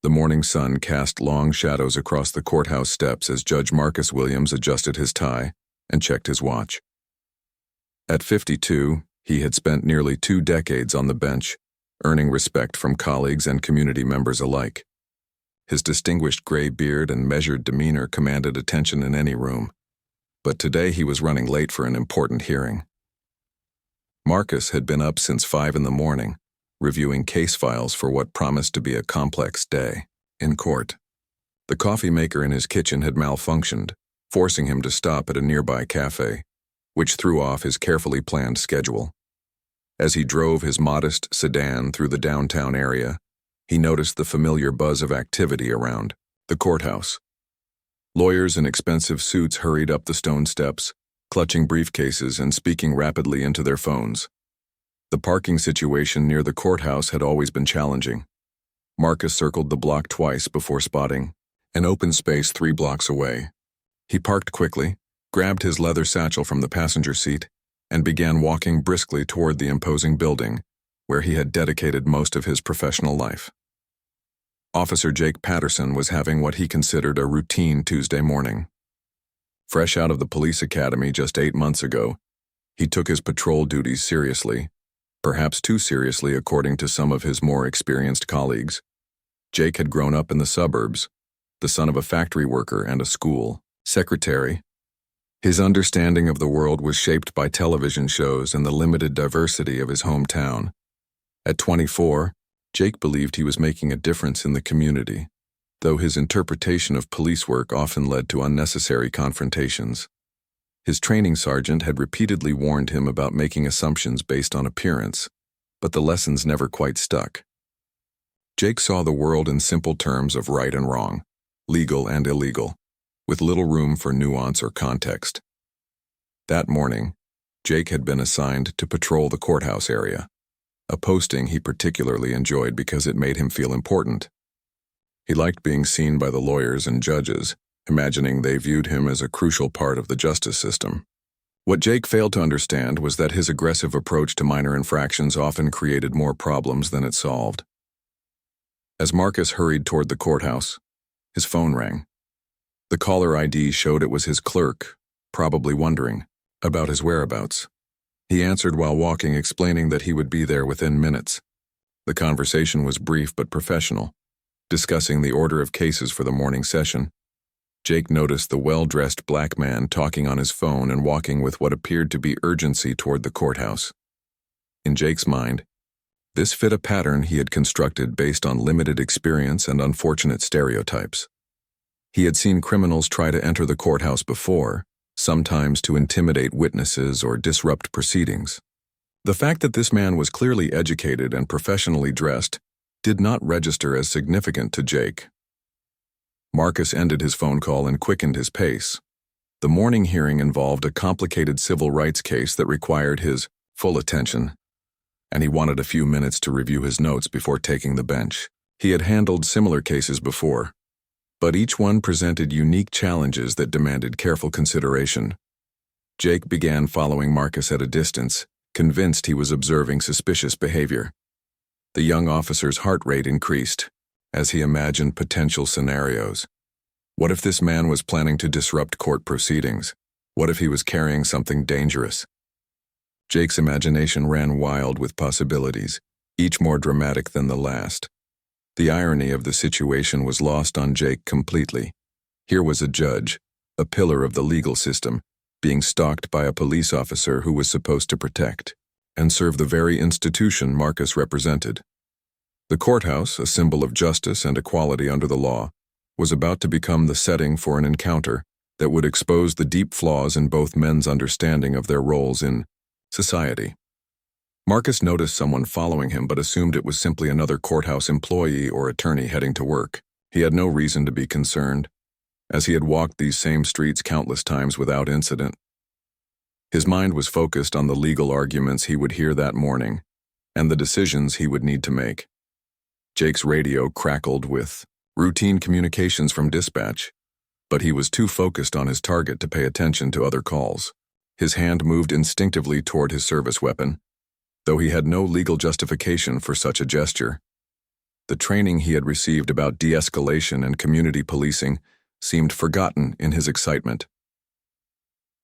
The morning sun cast long shadows across the courthouse steps as Judge Marcus Williams adjusted his tie and checked his watch. At 52, he had spent nearly 2 decades on the bench, earning respect from colleagues and community members alike. His distinguished gray beard and measured demeanor commanded attention in any room, but today he was running late for an important hearing. Marcus had been up since 5 in the morning, reviewing case files for what promised to be a complex day in court. The coffee maker in his kitchen had malfunctioned, forcing him to stop at a nearby cafe, which threw off his carefully planned schedule. As he drove his modest sedan through the downtown area, he noticed the familiar buzz of activity around the courthouse. Lawyers in expensive suits hurried up the stone steps, clutching briefcases and speaking rapidly into their phones. The parking situation near the courthouse had always been challenging. Marcus circled the block twice before spotting an open space 3 blocks away. He parked quickly, grabbed his leather satchel from the passenger seat, and began walking briskly toward the imposing building, where he had dedicated most of his professional life. Officer Jake Patterson was having what he considered a routine Tuesday morning. Fresh out of the police academy just 8 months ago, he took his patrol duties seriously, perhaps too seriously according to some of his more experienced colleagues. Jake had grown up in the suburbs, the son of a factory worker and a school secretary. His understanding of the world was shaped by television shows and the limited diversity of his hometown. At 24, Jake believed he was making a difference in the community, though his interpretation of police work often led to unnecessary confrontations. His training sergeant had repeatedly warned him about making assumptions based on appearance, but the lessons never quite stuck. Jake saw the world in simple terms of right and wrong, legal and illegal, with little room for nuance or context. That morning, Jake had been assigned to patrol the courthouse area, a posting he particularly enjoyed because it made him feel important. He liked being seen by the lawyers and judges, imagining they viewed him as a crucial part of the justice system. What Jake failed to understand was that his aggressive approach to minor infractions often created more problems than it solved. As Marcus hurried toward the courthouse, his phone rang. The caller ID showed it was his clerk, probably wondering about his whereabouts. He answered while walking, explaining that he would be there within minutes. The conversation was brief but professional, discussing the order of cases for the morning session. Jake noticed the well-dressed black man talking on his phone and walking with what appeared to be urgency toward the courthouse. In Jake's mind, this fit a pattern he had constructed based on limited experience and unfortunate stereotypes. He had seen criminals try to enter the courthouse before, sometimes to intimidate witnesses or disrupt proceedings. The fact that this man was clearly educated and professionally dressed did not register as significant to Jake. Marcus ended his phone call and quickened his pace. The morning hearing involved a complicated civil rights case that required his full attention, and he wanted a few minutes to review his notes before taking the bench. He had handled similar cases before, but each one presented unique challenges that demanded careful consideration. Jake began following Marcus at a distance, convinced he was observing suspicious behavior. The young officer's heart rate increased as he imagined potential scenarios. What if this man was planning to disrupt court proceedings? What if he was carrying something dangerous? Jake's imagination ran wild with possibilities, each more dramatic than the last. The irony of the situation was lost on Jake completely. Here was a judge, a pillar of the legal system, being stalked by a police officer who was supposed to protect and serve the very institution Marcus represented. The courthouse, a symbol of justice and equality under the law, was about to become the setting for an encounter that would expose the deep flaws in both men's understanding of their roles in society. Marcus noticed someone following him but assumed it was simply another courthouse employee or attorney heading to work. He had no reason to be concerned, as he had walked these same streets countless times without incident. His mind was focused on the legal arguments he would hear that morning and the decisions he would need to make. Jake's radio crackled with routine communications from dispatch, but he was too focused on his target to pay attention to other calls. His hand moved instinctively toward his service weapon, though he had no legal justification for such a gesture. The training he had received about de-escalation and community policing seemed forgotten in his excitement.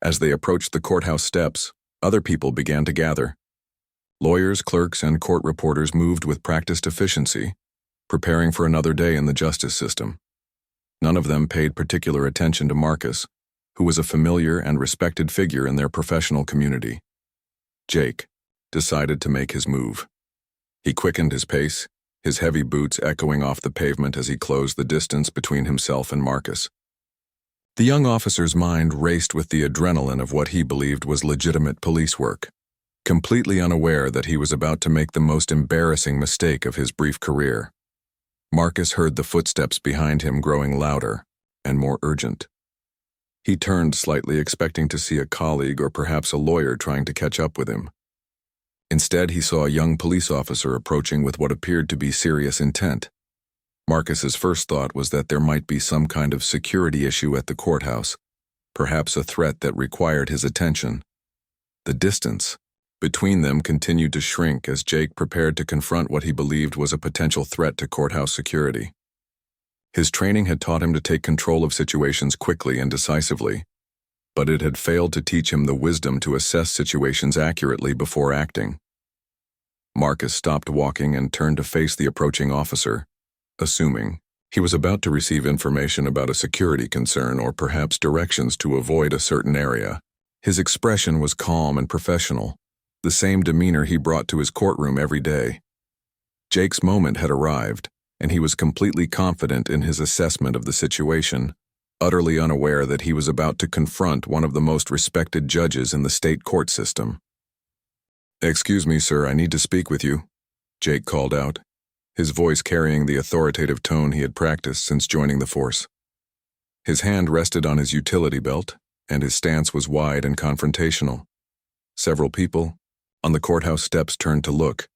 As they approached the courthouse steps, other people began to gather. Lawyers, clerks, and court reporters moved with practiced efficiency, preparing for another day in the justice system. None of them paid particular attention to Marcus, who was a familiar and respected figure in their professional community. Jake decided to make his move. He quickened his pace, his heavy boots echoing off the pavement as he closed the distance between himself and Marcus. The young officer's mind raced with the adrenaline of what he believed was legitimate police work, completely unaware that he was about to make the most embarrassing mistake of his brief career. Marcus heard the footsteps behind him growing louder and more urgent. He turned slightly, expecting to see a colleague or perhaps a lawyer trying to catch up with him. Instead, he saw a young police officer approaching with what appeared to be serious intent. Marcus's first thought was that there might be some kind of security issue at the courthouse, perhaps a threat that required his attention. The distance between them continued to shrink as Jake prepared to confront what he believed was a potential threat to courthouse security. His training had taught him to take control of situations quickly and decisively, but it had failed to teach him the wisdom to assess situations accurately before acting. Marcus stopped walking and turned to face the approaching officer, assuming he was about to receive information about a security concern or perhaps directions to avoid a certain area. His expression was calm and professional, the same demeanor he brought to his courtroom every day. Jake's moment had arrived, and he was completely confident in his assessment of the situation, utterly unaware that he was about to confront one of the most respected judges in the state court system. "Excuse me, sir, I need to speak with you," Jake called out, his voice carrying the authoritative tone he had practiced since joining the force. His hand rested on his utility belt, and his stance was wide and confrontational. Several people on the courthouse steps turned to look,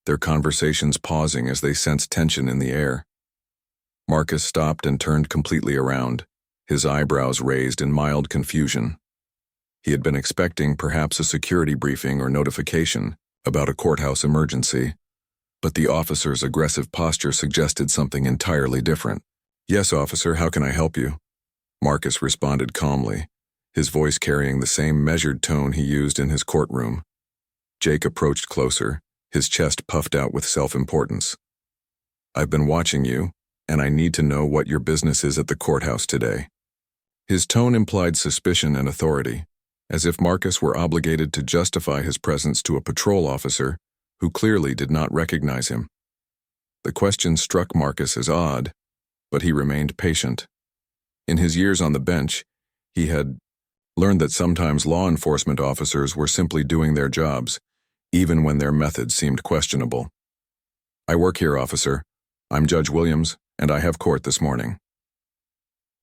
their conversations pausing as they sensed tension in the air. Marcus stopped and turned completely around, his eyebrows raised in mild confusion. He had been expecting perhaps a security briefing or notification about a courthouse emergency, but the officer's aggressive posture suggested something entirely different. "Yes, officer, how can I help you?" Marcus responded calmly, his voice carrying the same measured tone he used in his courtroom. Jake approached closer, his chest puffed out with self-importance. "I've been watching you, and I need to know what your business is at the courthouse today." His tone implied suspicion and authority, as if Marcus were obligated to justify his presence to a patrol officer who clearly did not recognize him. The question struck Marcus as odd, but he remained patient. In his years on the bench, he had learned that sometimes law enforcement officers were simply doing their jobs, even when their methods seemed questionable. "I work here, officer. I'm Judge Williams, and I have court this morning."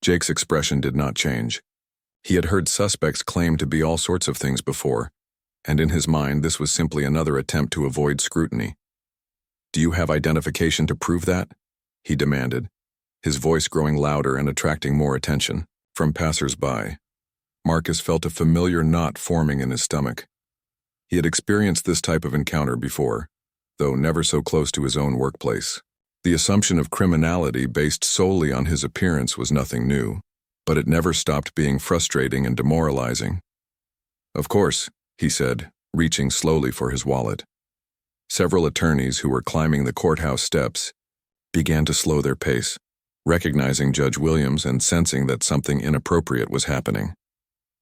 Jake's expression did not change. He had heard suspects claim to be all sorts of things before, and in his mind this was simply another attempt to avoid scrutiny. "Do you have identification to prove that?" he demanded, his voice growing louder and attracting more attention from passers-by. Marcus felt a familiar knot forming in his stomach. He had experienced this type of encounter before, though never so close to his own workplace. The assumption of criminality based solely on his appearance was nothing new, but it never stopped being frustrating and demoralizing. "Of course," he said, reaching slowly for his wallet. Several attorneys who were climbing the courthouse steps began to slow their pace, recognizing Judge Williams and sensing that something inappropriate was happening.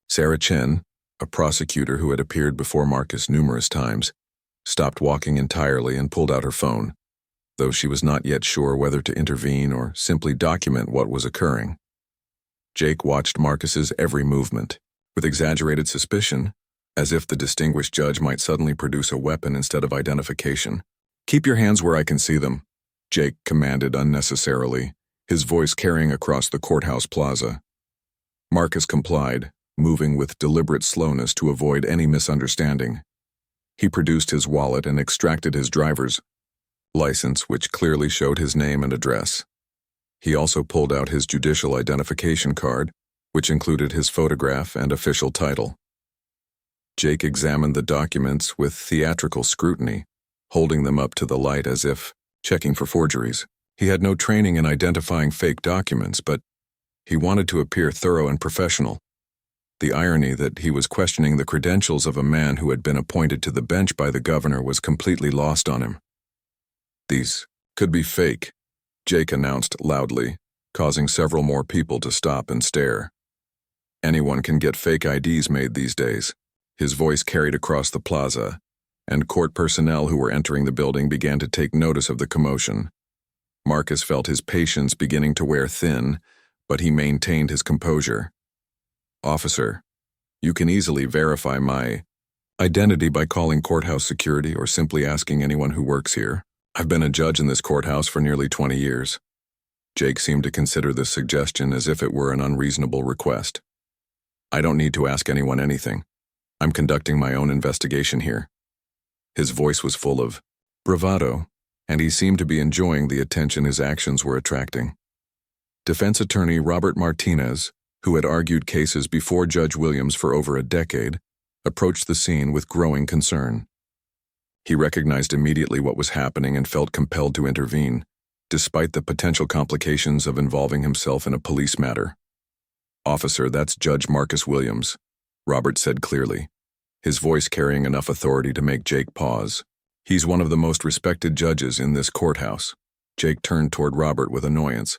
Sarah Chen, a prosecutor who had appeared before Marcus numerous times, stopped walking entirely and pulled out her phone, though she was not yet sure whether to intervene or simply document what was occurring. Jake watched Marcus's every movement, with exaggerated suspicion, as if the distinguished judge might suddenly produce a weapon instead of identification. "Keep your hands where I can see them," Jake commanded unnecessarily, his voice carrying across the courthouse plaza. Marcus complied, moving with deliberate slowness to avoid any misunderstanding. He produced his wallet and extracted his driver's license, which clearly showed his name and address. He also pulled out his judicial identification card, which included his photograph and official title. Jake examined the documents with theatrical scrutiny, holding them up to the light as if checking for forgeries. He had no training in identifying fake documents, but he wanted to appear thorough and professional. The irony that he was questioning the credentials of a man who had been appointed to the bench by the governor was completely lost on him. "These could be fake," Jake announced loudly, causing several more people to stop and stare. "Anyone can get fake IDs made these days." His voice carried across the plaza, and court personnel who were entering the building began to take notice of the commotion. Marcus felt his patience beginning to wear thin, but he maintained his composure. "Officer, you can easily verify my identity by calling courthouse security or simply asking anyone who works here. I've been a judge in this courthouse for nearly 20 years. Jake seemed to consider this suggestion as if it were an unreasonable request. "I don't need to ask anyone anything. I'm conducting my own investigation here." His voice was full of bravado, and he seemed to be enjoying the attention his actions were attracting. Defense attorney Robert Martinez, who had argued cases before Judge Williams for over a decade, approached the scene with growing concern. He recognized immediately what was happening and felt compelled to intervene, despite the potential complications of involving himself in a police matter. "Officer, that's Judge Marcus Williams," Robert said clearly, his voice carrying enough authority to make Jake pause. "He's one of the most respected judges in this courthouse." Jake turned toward Robert with annoyance.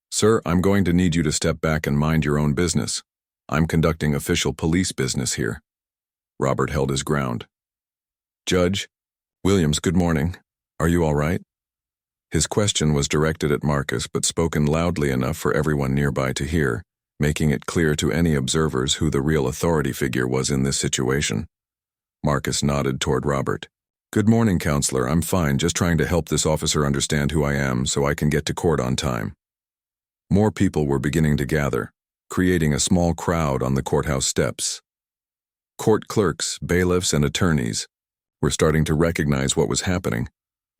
"Sir, I'm going to need you to step back and mind your own business. I'm conducting official police business here." Robert held his ground. "Judge Williams, good morning. Are you all right?" His question was directed at Marcus but spoken loudly enough for everyone nearby to hear, making it clear to any observers who the real authority figure was in this situation. Marcus nodded toward Robert. "Good morning, counselor. I'm fine, just trying to help this officer understand who I am so I can get to court on time." More people were beginning to gather, creating a small crowd on the courthouse steps. Court clerks, bailiffs, and attorneys were starting to recognize what was happening,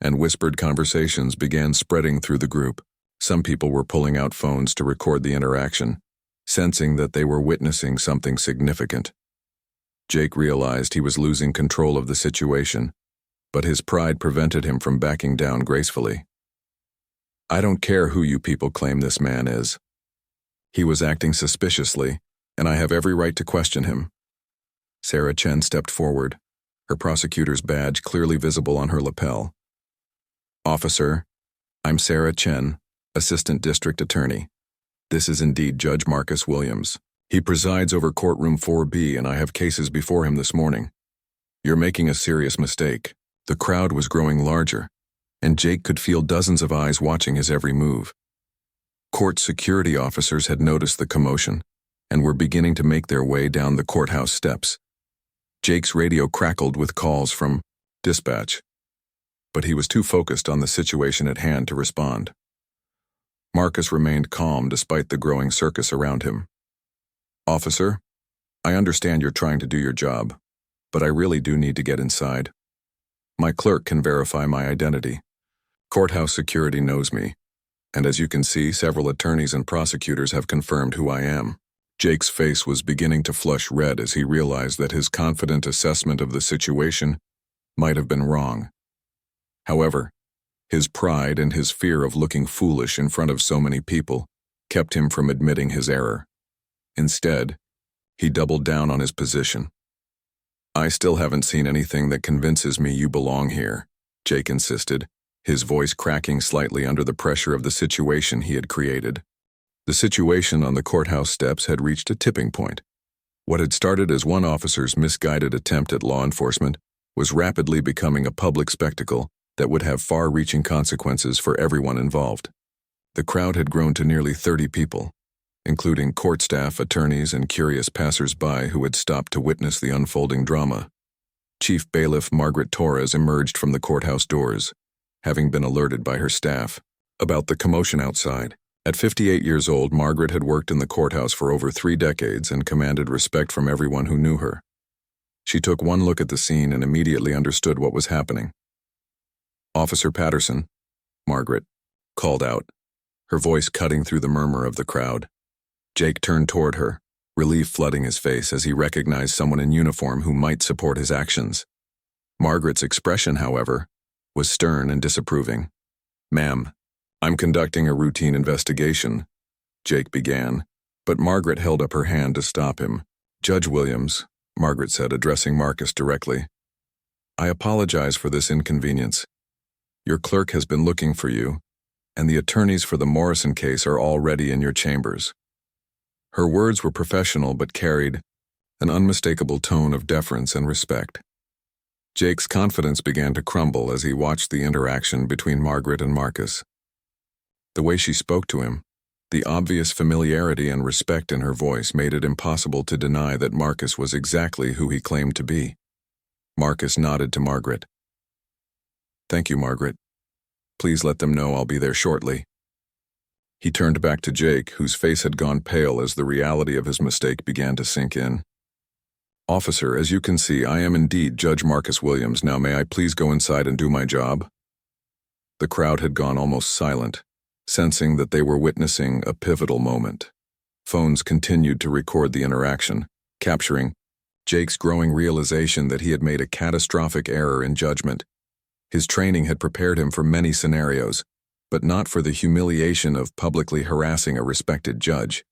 and whispered conversations began spreading through the group. Some people were pulling out phones to record the interaction, sensing that they were witnessing something significant. Jake realized he was losing control of the situation, but his pride prevented him from backing down gracefully. "I don't care who you people claim this man is. He was acting suspiciously, and I have every right to question him." Sarah Chen stepped forward, her prosecutor's badge clearly visible on her lapel. "Officer, I'm Sarah Chen, Assistant District Attorney. This is indeed Judge Marcus Williams. He presides over courtroom 4B, and I have cases before him this morning. You're making a serious mistake." The crowd was growing larger, and Jake could feel dozens of eyes watching his every move. Court security officers had noticed the commotion and were beginning to make their way down the courthouse steps. Jake's radio crackled with calls from dispatch, but he was too focused on the situation at hand to respond. Marcus remained calm despite the growing circus around him. "Officer, I understand you're trying to do your job, but I really do need to get inside. My clerk can verify my identity. Courthouse security knows me, and as you can see, several attorneys and prosecutors have confirmed who I am." Jake's face was beginning to flush red as he realized that his confident assessment of the situation might have been wrong. However, his pride and his fear of looking foolish in front of so many people kept him from admitting his error. Instead, he doubled down on his position. "I still haven't seen anything that convinces me you belong here," Jake insisted, his voice cracking slightly under the pressure of the situation he had created. The situation on the courthouse steps had reached a tipping point. What had started as one officer's misguided attempt at law enforcement was rapidly becoming a public spectacle that would have far-reaching consequences for everyone involved. The crowd had grown to nearly 30 people, including court staff, attorneys, and curious passers-by who had stopped to witness the unfolding drama. Chief Bailiff Margaret Torres emerged from the courthouse doors, having been alerted by her staff about the commotion outside. At 58 years old, Margaret had worked in the courthouse for over 3 decades and commanded respect from everyone who knew her. She took one look at the scene and immediately understood what was happening. "Officer Patterson," Margaret called out, her voice cutting through the murmur of the crowd. Jake turned toward her, relief flooding his face as he recognized someone in uniform who might support his actions. Margaret's expression, however, was stern and disapproving. Ma'am, I'm conducting a routine investigation, Jake began, but Margaret held up her hand to stop him. Judge Williams, Margaret said, addressing Marcus directly, I apologize for this inconvenience. Your clerk has been looking for you, and the attorneys for the Morrison case are already in your chambers. Her words were professional but carried an unmistakable tone of deference and respect. Jake's confidence began to crumble as he watched the interaction between Margaret and Marcus. The way she spoke to him, the obvious familiarity and respect in her voice made it impossible to deny that Marcus was exactly who he claimed to be. Marcus nodded to Margaret. Thank you, Margaret. Please let them know I'll be there shortly. He turned back to Jake, whose face had gone pale as the reality of his mistake began to sink in. Officer, as you can see, I am indeed Judge Marcus Williams. Now may I please go inside and do my job? The crowd had gone almost silent, sensing that they were witnessing a pivotal moment. Phones continued to record the interaction, capturing Jake's growing realization that he had made a catastrophic error in judgment. His training had prepared him for many scenarios, but not for the humiliation of publicly harassing a respected judge.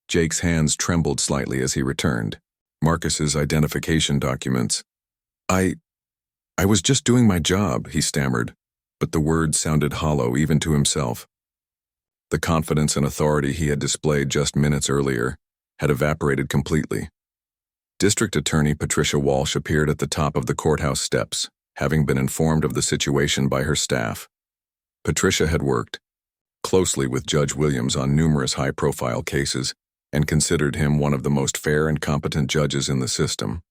Jake's hands trembled slightly as he returned Marcus's identification documents. I was just doing my job, he stammered, but the words sounded hollow even to himself. The confidence and authority he had displayed just minutes earlier had evaporated completely. District Attorney Patricia Walsh appeared at the top of the courthouse steps, having been informed of the situation by her staff. Patricia had worked closely with Judge Williams on numerous high-profile cases and considered him one of the most fair and competent judges in the system.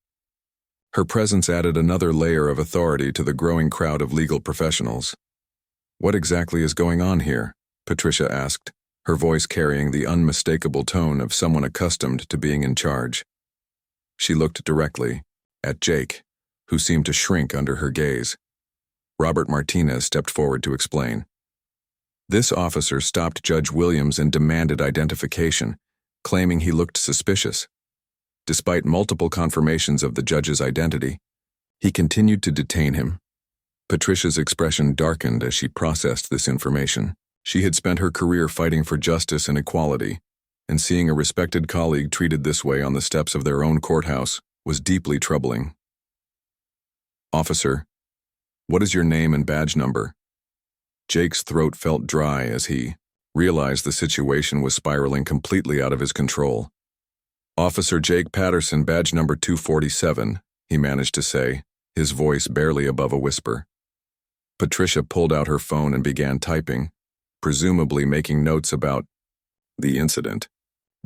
Her presence added another layer of authority to the growing crowd of legal professionals. What exactly is going on here? Patricia asked, her voice carrying the unmistakable tone of someone accustomed to being in charge. She looked directly at Jake, who seemed to shrink under her gaze. Robert Martinez stepped forward to explain. This officer stopped Judge Williams and demanded identification, claiming he looked suspicious. Despite multiple confirmations of the judge's identity, he continued to detain him. Patricia's expression darkened as she processed this information. She had spent her career fighting for justice and equality, and seeing a respected colleague treated this way on the steps of their own courthouse was deeply troubling. Officer, what is your name and badge number? Jake's throat felt dry as he realized the situation was spiraling completely out of his control. Officer Jake Patterson, badge number 247, he managed to say, his voice barely above a whisper. Patricia pulled out her phone and began typing, presumably making notes about the incident.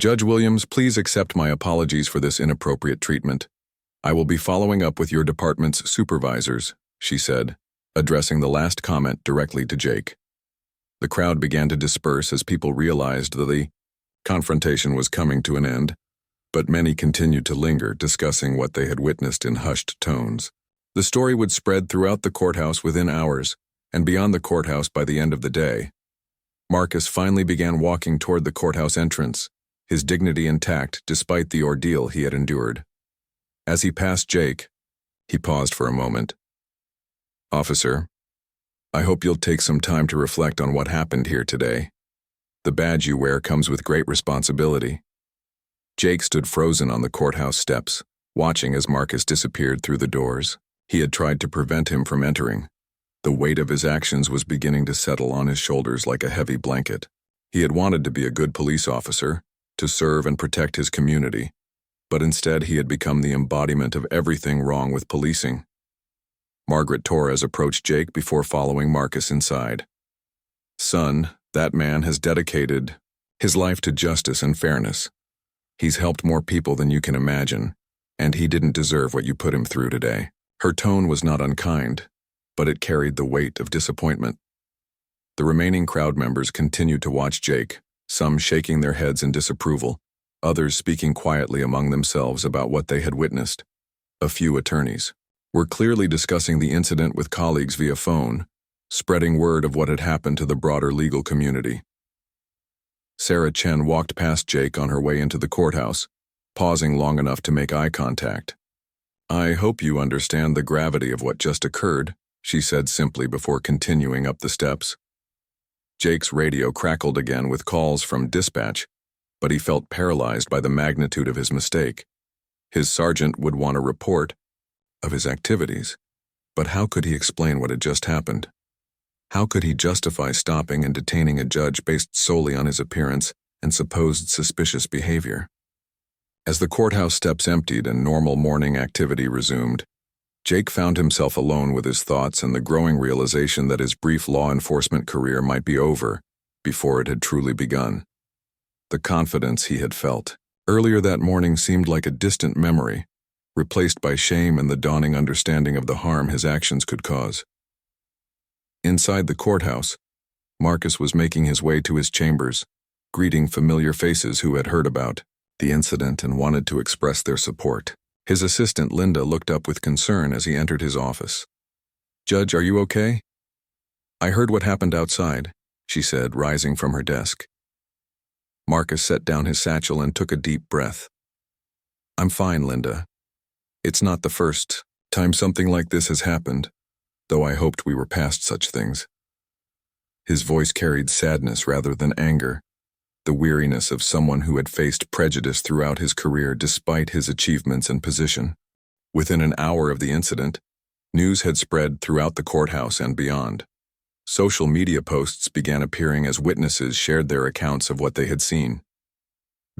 Judge Williams, please accept my apologies for this inappropriate treatment. I will be following up with your department's supervisors, she said, addressing the last comment directly to Jake. The crowd began to disperse as people realized that the confrontation was coming to an end, but many continued to linger, discussing what they had witnessed in hushed tones. The story would spread throughout the courthouse within hours, and beyond the courthouse by the end of the day. Marcus finally began walking toward the courthouse entrance, his dignity intact despite the ordeal he had endured. As he passed Jake, he paused for a moment. Officer, I hope you'll take some time to reflect on what happened here today. The badge you wear comes with great responsibility. Jake stood frozen on the courthouse steps, watching as Marcus disappeared through the doors. He had tried to prevent him from entering. The weight of his actions was beginning to settle on his shoulders like a heavy blanket. He had wanted to be a good police officer, to serve and protect his community, but instead he had become the embodiment of everything wrong with policing. Margaret Torres approached Jake before following Marcus inside. Son, that man has dedicated his life to justice and fairness. He's helped more people than you can imagine, and he didn't deserve what you put him through today. Her tone was not unkind, but it carried the weight of disappointment. The remaining crowd members continued to watch Jake, some shaking their heads in disapproval, others speaking quietly among themselves about what they had witnessed. A few attorneys were clearly discussing the incident with colleagues via phone, spreading word of what had happened to the broader legal community. Sarah Chen walked past Jake on her way into the courthouse, pausing long enough to make eye contact. I hope you understand the gravity of what just occurred, she said simply before continuing up the steps. Jake's radio crackled again with calls from dispatch, but he felt paralyzed by the magnitude of his mistake. His sergeant would want a report of his activities, but how could he explain what had just happened? How could he justify stopping and detaining a judge based solely on his appearance and supposed suspicious behavior? As the courthouse steps emptied and normal morning activity resumed, Jake found himself alone with his thoughts and the growing realization that his brief law enforcement career might be over before it had truly begun. The confidence he had felt earlier that morning seemed like a distant memory, replaced by shame and the dawning understanding of the harm his actions could cause. Inside the courthouse, Marcus was making his way to his chambers, greeting familiar faces who had heard about the incident and wanted to express their support. His assistant Linda looked up with concern as he entered his office. "Judge, are you okay?" "I heard what happened outside," she said, rising from her desk. Marcus set down his satchel and took a deep breath. "I'm fine, Linda. It's not the first time something like this has happened, though I hoped we were past such things." His voice carried sadness rather than anger, the weariness of someone who had faced prejudice throughout his career despite his achievements and position. Within an hour of the incident, news had spread throughout the courthouse and beyond. Social media posts began appearing as witnesses shared their accounts of what they had seen.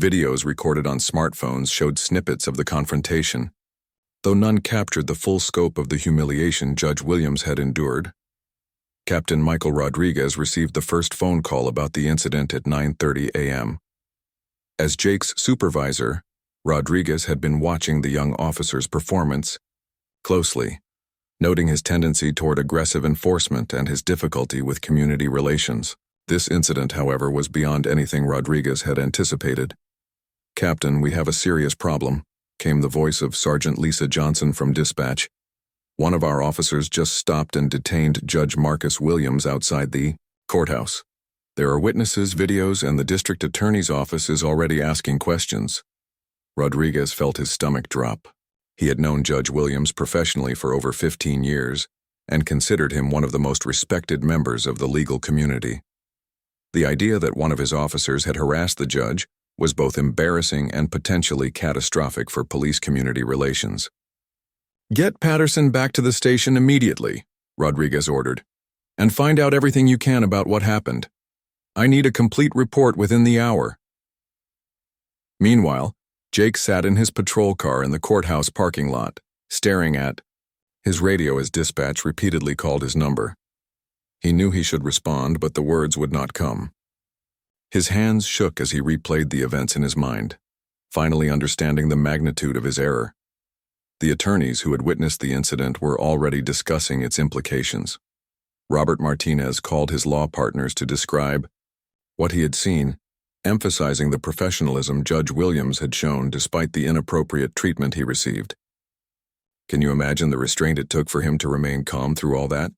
Videos recorded on smartphones showed snippets of the confrontation, though none captured the full scope of the humiliation Judge Williams had endured. Captain Michael Rodriguez received the first phone call about the incident at 9:30 a.m. As Jake's supervisor, Rodriguez had been watching the young officer's performance closely, noting his tendency toward aggressive enforcement and his difficulty with community relations. This incident, however, was beyond anything Rodriguez had anticipated. "Captain, we have a serious problem," came the voice of Sergeant Lisa Johnson from dispatch. "One of our officers just stopped and detained Judge Marcus Williams outside the courthouse. There are witnesses, videos, and the district attorney's office is already asking questions." Rodriguez felt his stomach drop. He had known Judge Williams professionally for over 15 years and considered him one of the most respected members of the legal community. The idea that one of his officers had harassed the judge was both embarrassing and potentially catastrophic for police community relations. "Get Patterson back to the station immediately," Rodriguez ordered, "and find out everything you can about what happened. I need a complete report within the hour." Meanwhile, Jake sat in his patrol car in the courthouse parking lot, staring at his radio as dispatch repeatedly called his number. He knew he should respond, but the words would not come. His hands shook as he replayed the events in his mind, finally understanding the magnitude of his error. The attorneys who had witnessed the incident were already discussing its implications. Robert Martinez called his law partners to describe what he had seen, emphasizing the professionalism Judge Williams had shown despite the inappropriate treatment he received. "Can you imagine the restraint it took for him to remain calm through all that?"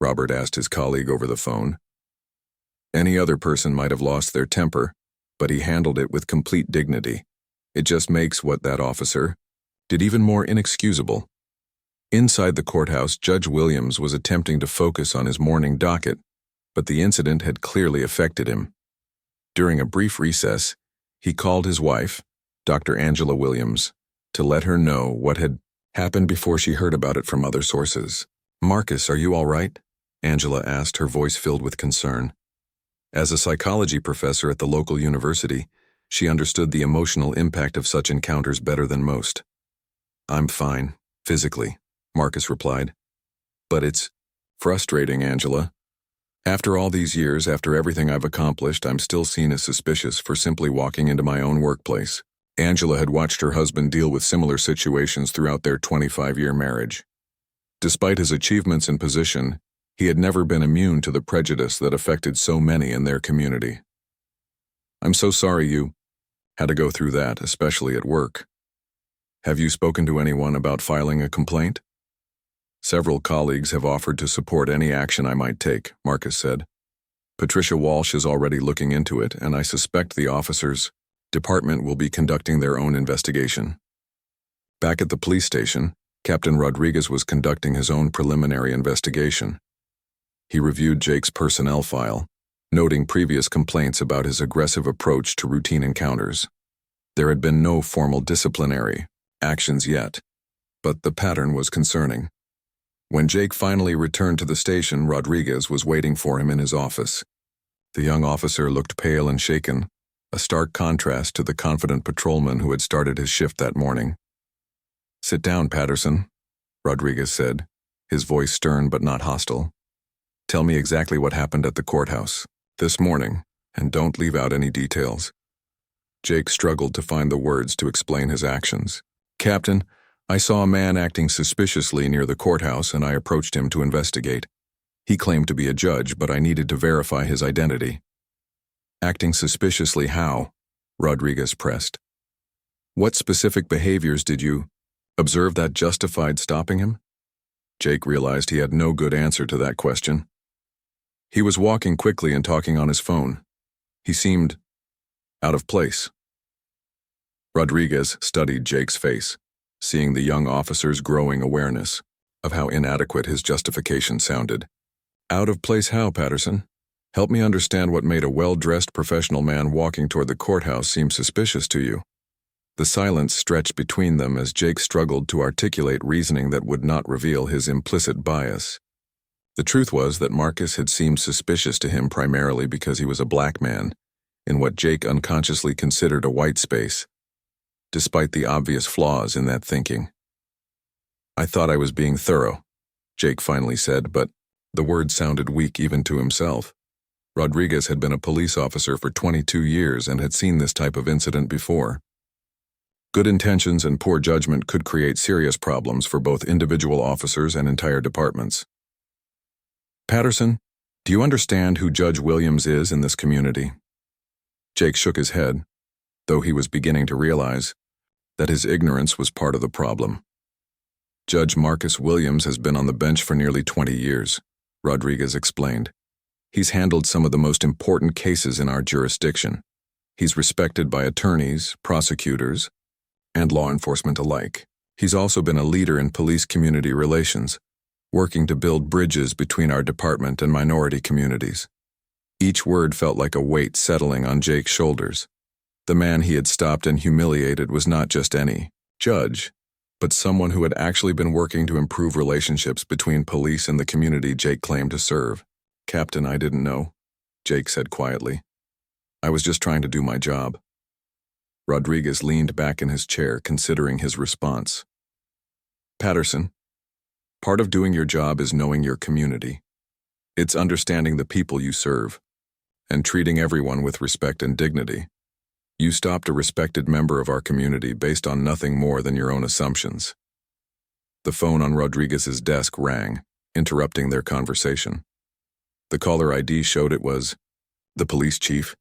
Robert asked his colleague over the phone. "Any other person might have lost their temper, but he handled it with complete dignity. It just makes what that officer did even more inexcusable." Inside the courthouse, Judge Williams was attempting to focus on his morning docket, but the incident had clearly affected him. During a brief recess, he called his wife, Dr. Angela Williams, to let her know what had happened before she heard about it from other sources. "Marcus, are you all right?" Angela asked, her voice filled with concern. As a psychology professor at the local university, she understood the emotional impact of such encounters better than most. "I'm fine, physically," Marcus replied. "But it's frustrating, Angela. After all these years, after everything I've accomplished, I'm still seen as suspicious for simply walking into my own workplace." Angela had watched her husband deal with similar situations throughout their 25-year marriage. Despite his achievements and position, he had never been immune to the prejudice that affected so many in their community. "I'm so sorry you had to go through that, especially at work. Have you spoken to anyone about filing a complaint?" "Several colleagues have offered to support any action I might take," Marcus said. "Patricia Walsh is already looking into it, and I suspect the officers' department will be conducting their own investigation." Back at the police station, Captain Rodriguez was conducting his own preliminary investigation. He reviewed Jake's personnel file, noting previous complaints about his aggressive approach to routine encounters. There had been no formal disciplinary actions yet, but the pattern was concerning. When Jake finally returned to the station, Rodriguez was waiting for him in his office. The young officer looked pale and shaken, a stark contrast to the confident patrolman who had started his shift that morning. "Sit down, Patterson," Rodriguez said, his voice stern but not hostile. "Tell me exactly what happened at the courthouse this morning, and don't leave out any details." Jake struggled to find the words to explain his actions. "Captain, I saw a man acting suspiciously near the courthouse and I approached him to investigate. He claimed to be a judge, but I needed to verify his identity." "Acting suspiciously how?" Rodriguez pressed. "What specific behaviors did you observe that justified stopping him?" Jake realized he had no good answer to that question. "He was walking quickly and talking on his phone. He seemed out of place." Rodriguez studied Jake's face, seeing the young officer's growing awareness of how inadequate his justification sounded. "Out of place how, Patterson? Help me understand what made a well-dressed professional man walking toward the courthouse seem suspicious to you." The silence stretched between them as Jake struggled to articulate reasoning that would not reveal his implicit bias. The truth was that Marcus had seemed suspicious to him primarily because he was a black man, in what Jake unconsciously considered a white space, despite the obvious flaws in that thinking. "I thought I was being thorough," Jake finally said, but the words sounded weak even to himself. Rodriguez had been a police officer for 22 years and had seen this type of incident before. Good intentions and poor judgment could create serious problems for both individual officers and entire departments. "Patterson, do you understand who Judge Williams is in this community?" Jake shook his head, though he was beginning to realize that his ignorance was part of the problem. "Judge Marcus Williams has been on the bench for nearly 20 years, Rodriguez explained. "He's handled some of the most important cases in our jurisdiction. He's respected by attorneys, prosecutors, and law enforcement alike. He's also been a leader in police-community relations, working to build bridges between our department and minority communities." Each word felt like a weight settling on Jake's shoulders. The man he had stopped and humiliated was not just any judge, but someone who had actually been working to improve relationships between police and the community Jake claimed to serve. "Captain, I didn't know," Jake said quietly. "I was just trying to do my job." Rodriguez leaned back in his chair, considering his response. "Patterson, part of doing your job is knowing your community. It's understanding the people you serve, and treating everyone with respect and dignity. You stopped a respected member of our community based on nothing more than your own assumptions." The phone on Rodriguez's desk rang, interrupting their conversation. The caller ID showed it was the police chief,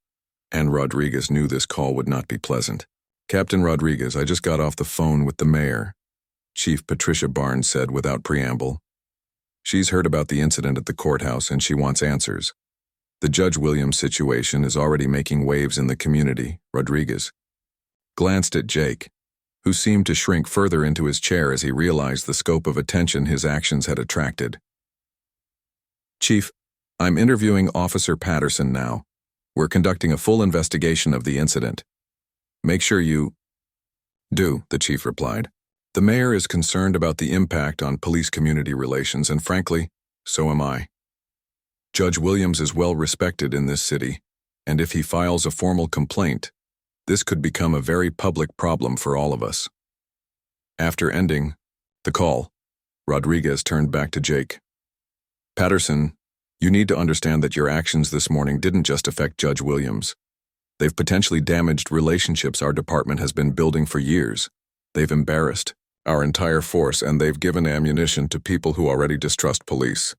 and Rodriguez knew this call would not be pleasant. "Captain Rodriguez, I just got off the phone with the mayor," Chief Patricia Barnes said without preamble. "She's heard about the incident at the courthouse and she wants answers. The Judge Williams situation is already making waves in the community." Rodriguez glanced at Jake, who seemed to shrink further into his chair as he realized the scope of attention his actions had attracted. "Chief, I'm interviewing Officer Patterson now. We're conducting a full investigation of the incident. Make sure you do," the chief replied. "The mayor is concerned about the impact on police-community relations, and frankly, so am I. Judge Williams is well respected in this city, and if he files a formal complaint, this could become a very public problem for all of us." After ending the call, Rodriguez turned back to Jake. "Patterson, you need to understand that your actions this morning didn't just affect Judge Williams. They've potentially damaged relationships our department has been building for years. They've embarrassed our entire force, and they've given ammunition to people who already distrust police."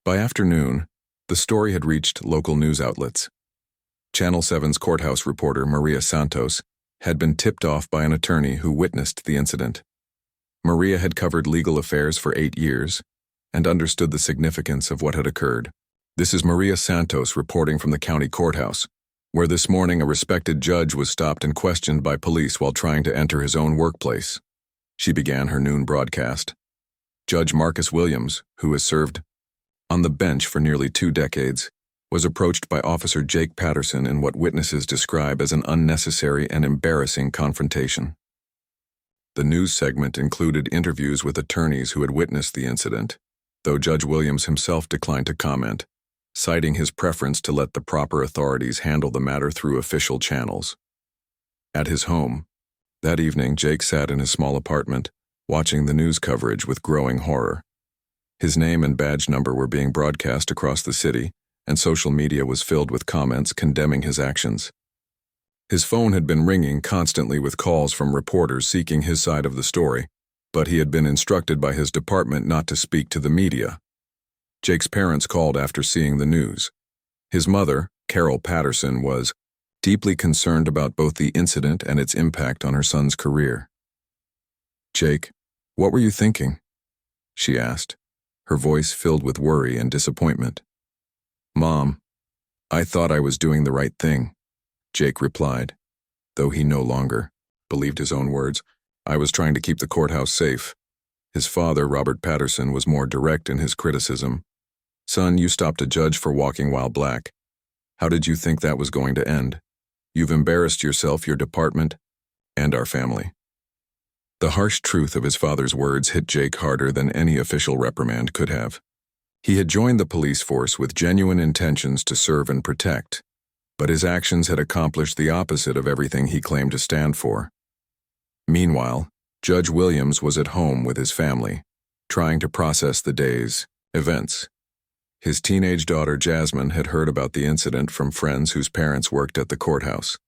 By afternoon, the story had reached local news outlets. Channel 7's Courthouse reporter Maria Santos had been tipped off by an attorney who witnessed the incident. Maria had covered legal affairs for 8 years and understood the significance of what had occurred. "This is Maria Santos reporting from the county courthouse, where this morning a respected judge was stopped and questioned by police while trying to enter his own workplace." She began her noon broadcast. "Judge Marcus Williams, who has served on the bench for nearly 2 decades, was approached by Officer Jake Patterson in what witnesses describe as an unnecessary and embarrassing confrontation. The news segment included interviews with attorneys who had witnessed the incident, though Judge Williams himself declined to comment, citing his preference to let the proper authorities handle the matter through official channels. At his home, that evening, Jake sat in his small apartment, watching the news coverage with growing horror. His name and badge number were being broadcast across the city, and social media was filled with comments condemning his actions. His phone had been ringing constantly with calls from reporters seeking his side of the story, but he had been instructed by his department not to speak to the media. Jake's parents called after seeing the news. His mother, Carol Patterson, was deeply concerned about both the incident and its impact on her son's career. "Jake, what were you thinking?" she asked, her voice filled with worry and disappointment. "Mom, I thought I was doing the right thing," Jake replied, though he no longer believed his own words. "I was trying to keep the courthouse safe." His father, Robert Patterson, was more direct in his criticism. "Son, you stopped a judge for walking while black. How did you think that was going to end? You've embarrassed yourself, your department, and our family." The harsh truth of his father's words hit Jake harder than any official reprimand could have. He had joined the police force with genuine intentions to serve and protect, but his actions had accomplished the opposite of everything he claimed to stand for. Meanwhile, Judge Williams was at home with his family, trying to process the day's events. His teenage daughter Jasmine had heard about the incident from friends whose parents worked at the courthouse.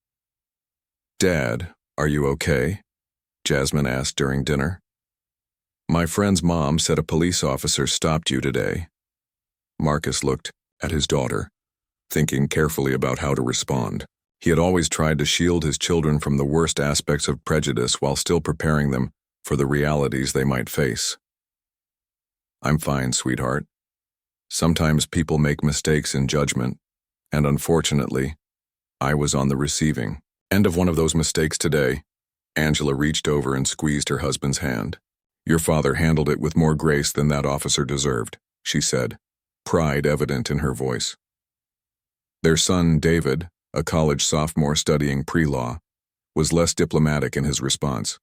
"Dad, are you okay?" Jasmine asked during dinner. "My friend's mom said a police officer stopped you today." Marcus looked at his daughter, thinking carefully about how to respond. He had always tried to shield his children from the worst aspects of prejudice while still preparing them for the realities they might face. "I'm fine, sweetheart. Sometimes people make mistakes in judgment, and unfortunately, I was on the receiving end of one of those mistakes today." Angela reached over and squeezed her husband's hand. "Your father handled it with more grace than that officer deserved," she said, pride evident in her voice. Their son, David, a college sophomore studying pre-law, was less diplomatic in his response.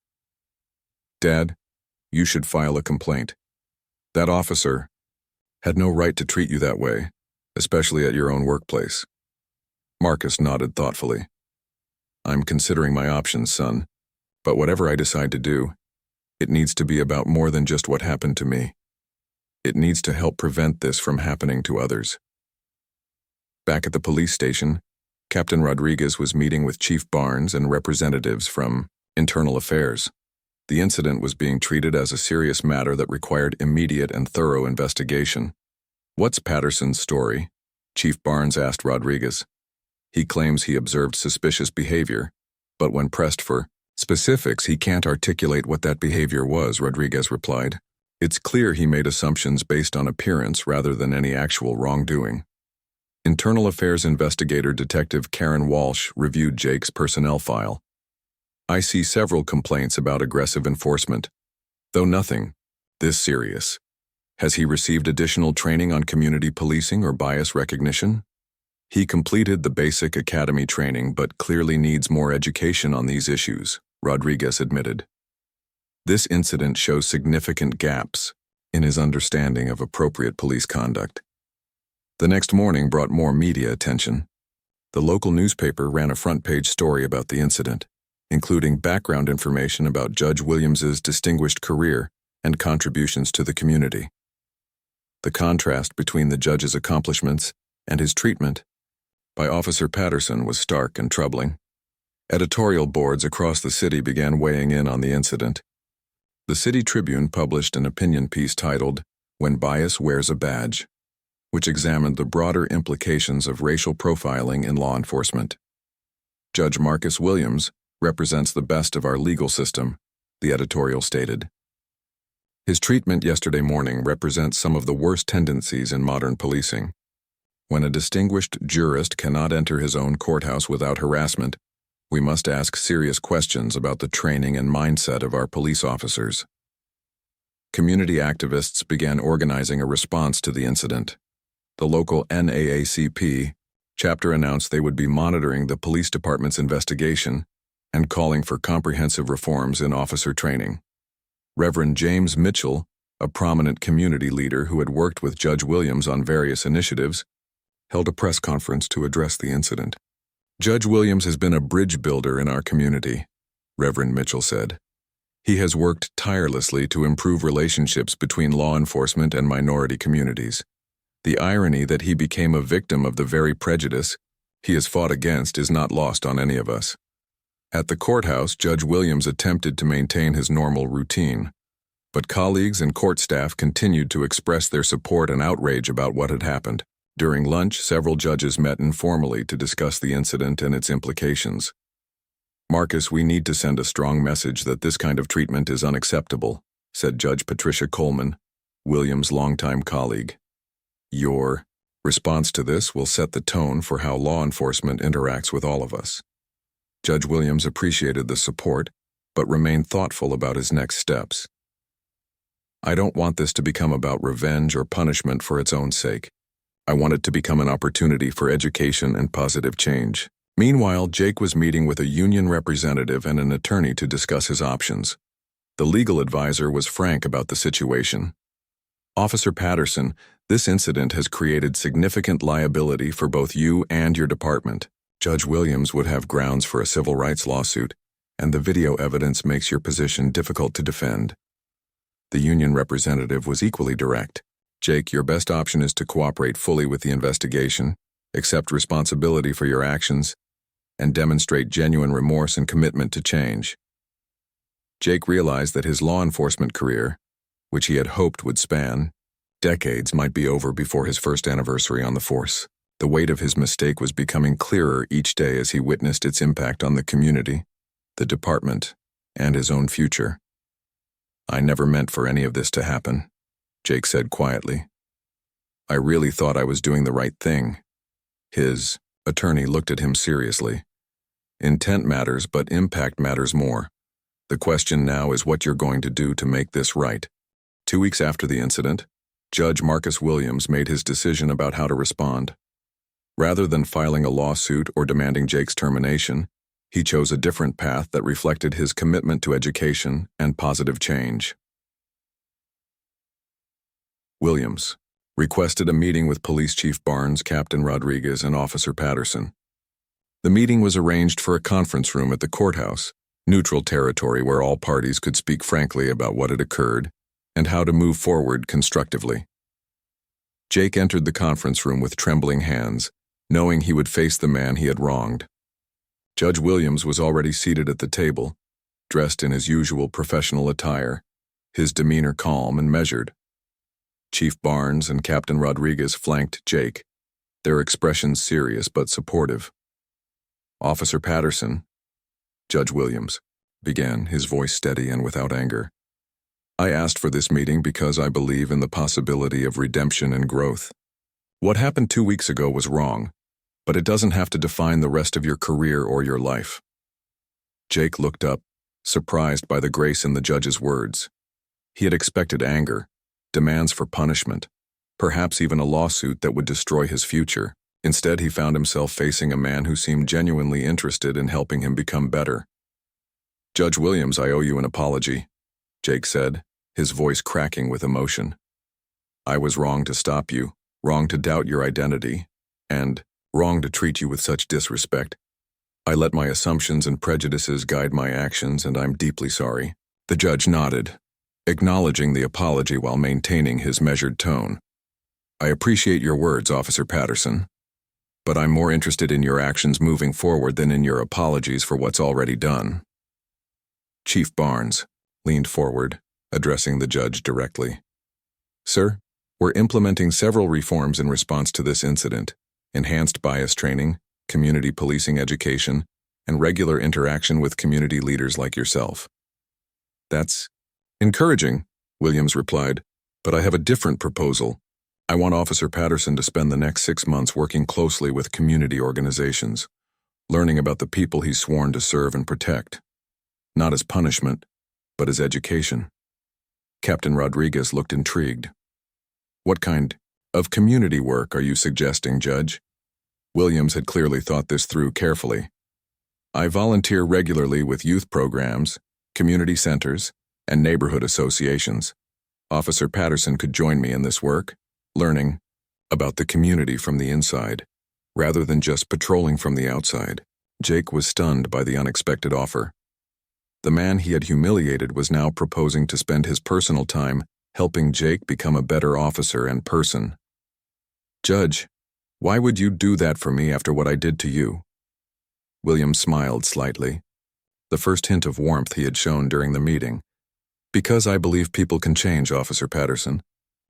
"Dad, you should file a complaint. That officer had no right to treat you that way, especially at your own workplace." Marcus nodded thoughtfully. "I'm considering my options, son, but whatever I decide to do, it needs to be about more than just what happened to me. It needs to help prevent this from happening to others." Back at the police station, Captain Rodriguez was meeting with Chief Barnes and representatives from Internal Affairs. The incident was being treated as a serious matter that required immediate and thorough investigation. "What's Patterson's story?" Chief Barnes asked Rodriguez. "He claims he observed suspicious behavior, but when pressed for specifics, he can't articulate what that behavior was," Rodriguez replied. "It's clear he made assumptions based on appearance rather than any actual wrongdoing." Internal Affairs investigator Detective Karen Walsh reviewed Jake's personnel file. "I see several complaints about aggressive enforcement, though nothing this serious. Has he received additional training on community policing or bias recognition?" "He completed the basic academy training but clearly needs more education on these issues," Rodriguez admitted. "This incident shows significant gaps in his understanding of appropriate police conduct." The next morning brought more media attention. The local newspaper ran a front-page story about the incident, including background information about Judge Williams's distinguished career and contributions to the community. The contrast between the judge's accomplishments and his treatment by Officer Patterson was stark and troubling. Editorial boards across the city began weighing in on the incident. The City Tribune published an opinion piece titled, "When Bias Wears a Badge," which examined the broader implications of racial profiling in law enforcement. "Judge Marcus Williams represents the best of our legal system," the editorial stated. "His treatment yesterday morning represents some of the worst tendencies in modern policing. When a distinguished jurist cannot enter his own courthouse without harassment, we must ask serious questions about the training and mindset of our police officers." Community activists began organizing a response to the incident. The local NAACP chapter announced they would be monitoring the police department's investigation and calling for comprehensive reforms in officer training. Reverend James Mitchell, a prominent community leader who had worked with Judge Williams on various initiatives, held a press conference to address the incident. Judge Williams has been a bridge builder in our community, Reverend Mitchell said. He has worked tirelessly to improve relationships between law enforcement and minority communities. The irony that he became a victim of the very prejudice he has fought against is not lost on any of us. At the courthouse, Judge Williams attempted to maintain his normal routine, but colleagues and court staff continued to express their support and outrage about what had happened. During lunch, several judges met informally to discuss the incident and its implications. "Marcus, we need to send a strong message that this kind of treatment is unacceptable," said Judge Patricia Coleman, Williams' longtime colleague. "Your response to this will set the tone for how law enforcement interacts with all of us." Judge Williams appreciated the support, but remained thoughtful about his next steps. "I don't want this to become about revenge or punishment for its own sake. I want it to become an opportunity for education and positive change." Meanwhile, Jake was meeting with a union representative and an attorney to discuss his options. The legal advisor was frank about the situation. "Officer Patterson, this incident has created significant liability for both you and your department. Judge Williams would have grounds for a civil rights lawsuit, and the video evidence makes your position difficult to defend." The union representative was equally direct. "Jake, your best option is to cooperate fully with the investigation, accept responsibility for your actions, and demonstrate genuine remorse and commitment to change." Jake realized that his law enforcement career, which he had hoped would span decades, might be over before his first anniversary on the force. The weight of his mistake was becoming clearer each day as he witnessed its impact on the community, the department, and his own future. "I never meant for any of this to happen," Jake said quietly. "I really thought I was doing the right thing." His attorney looked at him seriously. "Intent matters, but impact matters more. The question now is what you're going to do to make this right." 2 weeks after the incident, Judge Marcus Williams made his decision about how to respond. Rather than filing a lawsuit or demanding Jake's termination, he chose a different path that reflected his commitment to education and positive change. Williams requested a meeting with Police Chief Barnes, Captain Rodriguez, and Officer Patterson. The meeting was arranged for a conference room at the courthouse, neutral territory where all parties could speak frankly about what had occurred and how to move forward constructively. Jake entered the conference room with trembling hands, knowing he would face the man he had wronged. Judge Williams was already seated at the table, dressed in his usual professional attire, his demeanor calm and measured. Chief Barnes and Captain Rodriguez flanked Jake, their expressions serious but supportive. "Officer Patterson," Judge Williams began, his voice steady and without anger. "I asked for this meeting because I believe in the possibility of redemption and growth. What happened 2 weeks ago was wrong, but it doesn't have to define the rest of your career or your life." Jake looked up, surprised by the grace in the judge's words. He had expected anger, demands for punishment, perhaps even a lawsuit that would destroy his future. Instead, he found himself facing a man who seemed genuinely interested in helping him become better. "Judge Williams, I owe you an apology," Jake said, his voice cracking with emotion. "I was wrong to stop you, wrong to doubt your identity, and wrong to treat you with such disrespect. I let my assumptions and prejudices guide my actions, and I'm deeply sorry." The judge nodded, acknowledging the apology while maintaining his measured tone. "I appreciate your words, Officer Patterson, but I'm more interested in your actions moving forward than in your apologies for what's already done." Chief Barnes leaned forward, addressing the judge directly. "Sir, we're implementing several reforms in response to this incident: enhanced bias training, community policing education, and regular interaction with community leaders like yourself." "That's encouraging," Williams replied, "but I have a different proposal. I want Officer Patterson to spend the next 6 months working closely with community organizations, learning about the people he's sworn to serve and protect. Not as punishment, but as education." Captain Rodriguez looked intrigued. "What kind Of community work, are you suggesting, Judge? Williams had clearly thought this through carefully. I volunteer regularly with youth programs, community centers, and neighborhood associations. Officer Patterson could join me in this work, learning about the community from the inside, rather than just patrolling from the outside. Jake was stunned by the unexpected offer. The man he had humiliated was now proposing to spend his personal time helping Jake become a better officer and person. Judge, why would you do that for me after what I did to you? William smiled slightly, the first hint of warmth he had shown during the meeting. Because I believe people can change, Officer Patterson.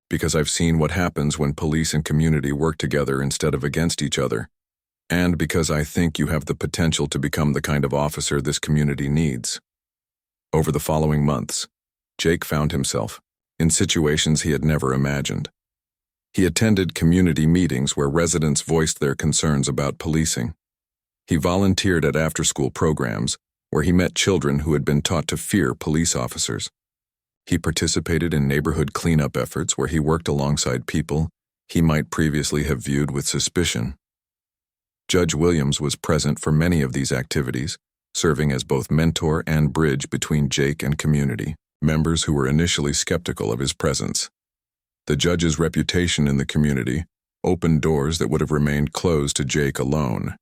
Because I've seen what happens when police and community work together instead of against each other. And because I think you have the potential to become the kind of officer this community needs. Over the following months, Jake found himself in situations he had never imagined. He attended community meetings where residents voiced their concerns about policing. He volunteered at after-school programs where he met children who had been taught to fear police officers. He participated in neighborhood cleanup efforts where he worked alongside people he might previously have viewed with suspicion. Judge Williams was present for many of these activities, serving as both mentor and bridge between Jake and community members who were initially skeptical of his presence. The judge's reputation in the community opened doors that would have remained closed to Jake alone.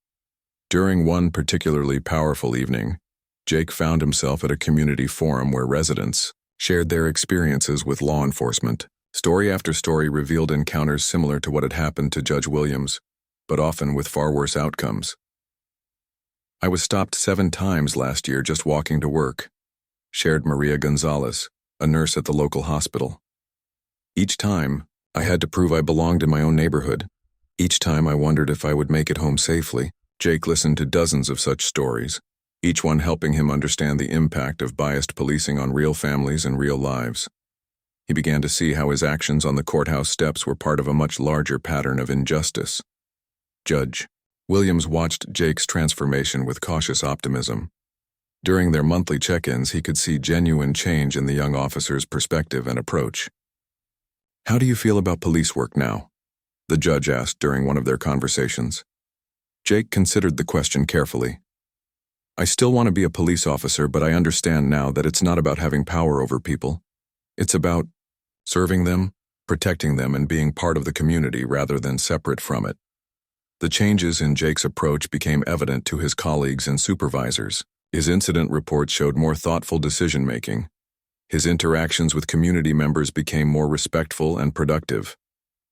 During one particularly powerful evening, Jake found himself at a community forum where residents shared their experiences with law enforcement. Story after story revealed encounters similar to what had happened to Judge Williams, but often with far worse outcomes. I was stopped 7 times last year just walking to work, shared Maria Gonzalez, a nurse at the local hospital. Each time, I had to prove I belonged in my own neighborhood. Each time I wondered if I would make it home safely. Jake listened to dozens of such stories, each one helping him understand the impact of biased policing on real families and real lives. He began to see how his actions on the courthouse steps were part of a much larger pattern of injustice. Judge Williams watched Jake's transformation with cautious optimism. During their monthly check-ins, he could see genuine change in the young officer's perspective and approach. How do you feel about police work now? The judge asked during one of their conversations. Jake considered the question carefully. I still want to be a police officer, but I understand now that it's not about having power over people. It's about serving them, protecting them, and being part of the community rather than separate from it. The changes in Jake's approach became evident to his colleagues and supervisors. His incident reports showed more thoughtful decision-making. His interactions with community members became more respectful and productive.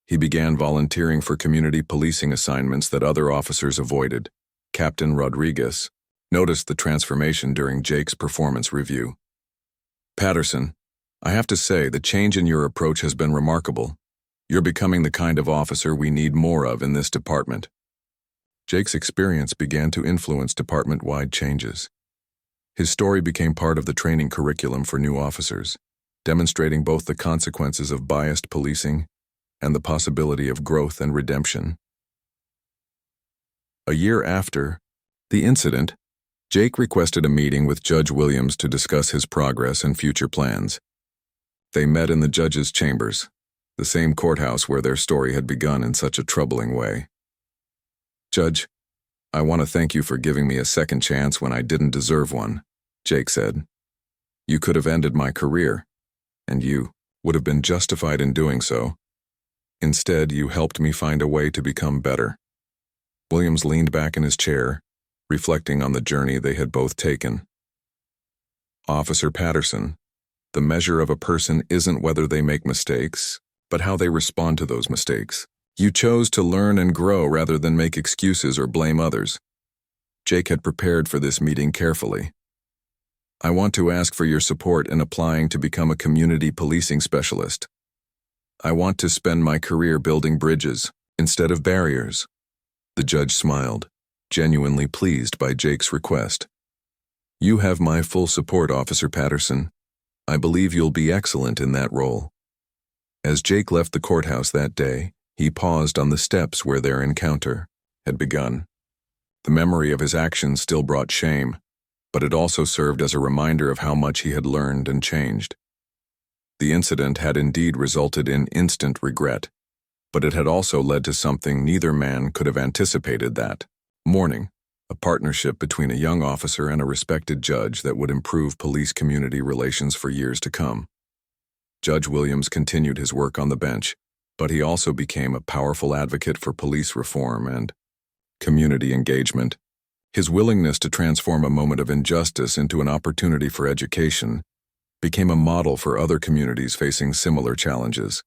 He began volunteering for community policing assignments that other officers avoided. Captain Rodriguez noticed the transformation during Jake's performance review. Patterson, I have to say the change in your approach has been remarkable. You're becoming the kind of officer we need more of in this department. Jake's experience began to influence department-wide changes. His story became part of the training curriculum for new officers, demonstrating both the consequences of biased policing and the possibility of growth and redemption. A year after the incident, Jake requested a meeting with Judge Williams to discuss his progress and future plans. They met in the judge's chambers, the same courthouse where their story had begun in such a troubling way. Judge, I want to thank you for giving me a second chance when I didn't deserve one, Jake said. You could have ended my career, and you would have been justified in doing so. Instead, you helped me find a way to become better. Williams leaned back in his chair, reflecting on the journey they had both taken. Officer Patterson, the measure of a person isn't whether they make mistakes, but how they respond to those mistakes. You chose to learn and grow rather than make excuses or blame others. Jake had prepared for this meeting carefully. I want to ask for your support in applying to become a community policing specialist. I want to spend my career building bridges instead of barriers. The judge smiled, genuinely pleased by Jake's request. You have my full support, Officer Patterson. I believe you'll be excellent in that role. As Jake left the courthouse that day, he paused on the steps where their encounter had begun. The memory of his actions still brought shame, but it also served as a reminder of how much he had learned and changed. The incident had indeed resulted in instant regret. But it had also led to something neither man could have anticipated: that morning, a partnership between a young officer and a respected judge that would improve police-community relations for years to come. Judge Williams continued his work on the bench, but he also became a powerful advocate for police reform and community engagement. His willingness to transform a moment of injustice into an opportunity for education became a model for other communities facing similar challenges.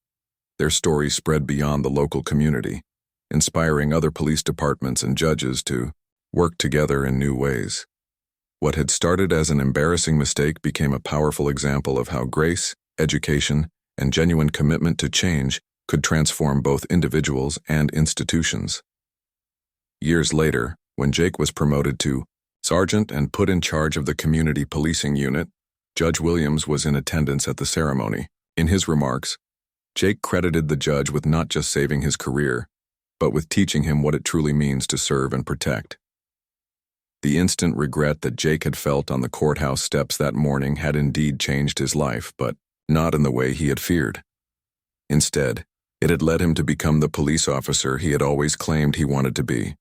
Their stories spread beyond the local community, inspiring other police departments and judges to work together in new ways. What had started as an embarrassing mistake became a powerful example of how grace, education, and genuine commitment to change could transform both individuals and institutions. Years later, when Jake was promoted to sergeant and put in charge of the community policing unit, Judge Williams was in attendance at the ceremony. In his remarks, Jake credited the judge with not just saving his career, but with teaching him what it truly means to serve and protect. The instant regret that Jake had felt on the courthouse steps that morning had indeed changed his life, but not in the way he had feared. Instead, it had led him to become the police officer he had always claimed he wanted to be,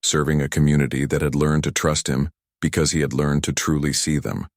serving a community that had learned to trust him because he had learned to truly see them.